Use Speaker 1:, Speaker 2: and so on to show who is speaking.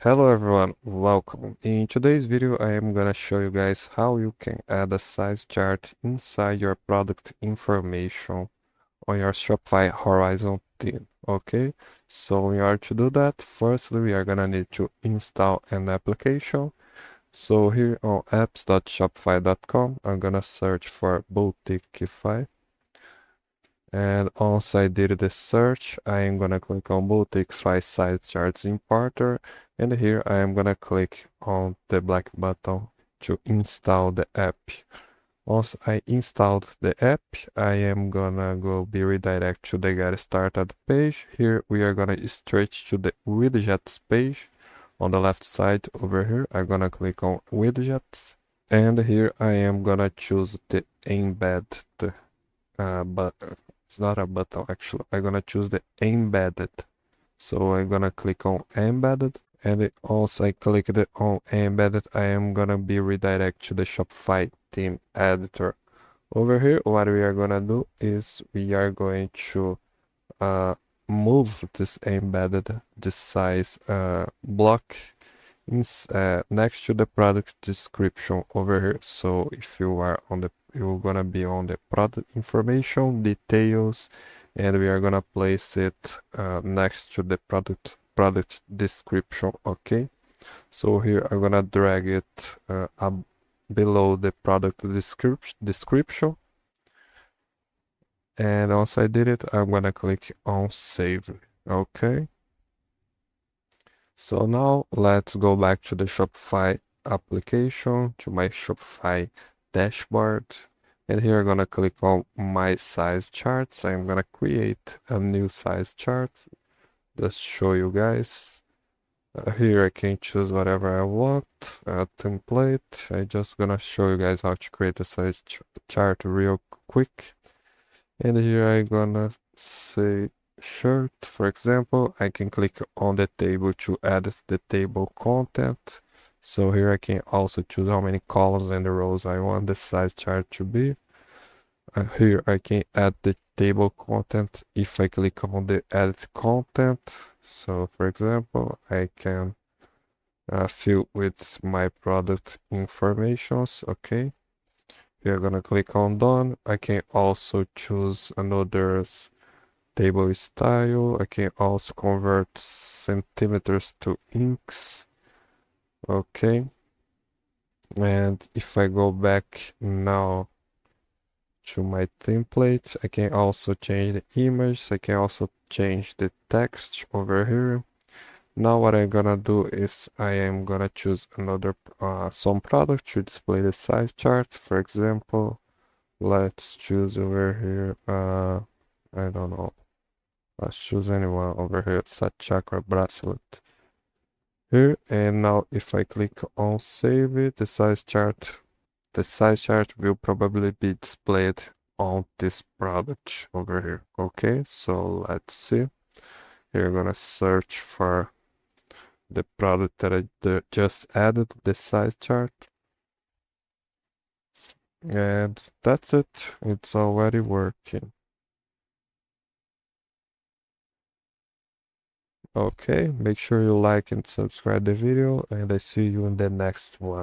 Speaker 1: Hello everyone, welcome. In today's video I am gonna show you guys how you can add a size chart inside your product information on your Shopify Horizon theme. Okay, so in order to do that, firstly we are gonna need to install an application. So here on apps.shopify.com I'm gonna search for Boutiquify. And once I did the search, I am gonna click on Boutiquify Size Charts Importer, and here I am gonna click on the black button to install the app. Once I installed the app, I am gonna be redirected to the Get Started page. Here we are gonna straight to the widgets page. On the left side over here, I'm gonna click on widgets, and here I am gonna choose the embed button. It's not a button actually. I'm gonna choose the embedded. So I'm gonna click on embedded, and once I click on embedded, I am gonna be redirected to the Shopify theme editor. Over here, what we are gonna do is we are going to uh, move this embedded, this size block next to the product description over here. So if you are on the, you're gonna be on the product information details, and we are gonna place it next to the product description. Okay, so here I'm gonna drag it up below the product description, and once I did it, I'm gonna click on save. Okay, so now let's go back to the Shopify application, to my Shopify dashboard. And here I'm gonna click on my size charts. I'm gonna create a new size chart. Just show you guys. Here I can choose whatever I want, a template. I just gonna show you guys how to create a size chart real quick. And here I'm gonna say shirt, for example. I can click on the table to add the table content. So here I can also choose how many columns and rows I want the size chart to be. Here I can add the table content if I click on the edit content. So for example, I can fill with my product informations. Okay. Here I'm gonna click on done. I can also choose another table style. I can also convert centimeters to inks. Okay. And if I go back now to my template, I can also change the image. I can also change the text over here. Now what I'm gonna do is I am gonna choose another some product to display the size chart. For example, let's choose over here I don't know. Let's choose anyone over here. It's a chakra bracelet. Here, and now if I click on save it, the size chart will probably be displayed on this product over here. Okay, so let's see. Here I'm gonna search for the product that I just added, the size chart. And that's it. It's already working. Okay, make sure you like and subscribe the video, and I see you in the next one.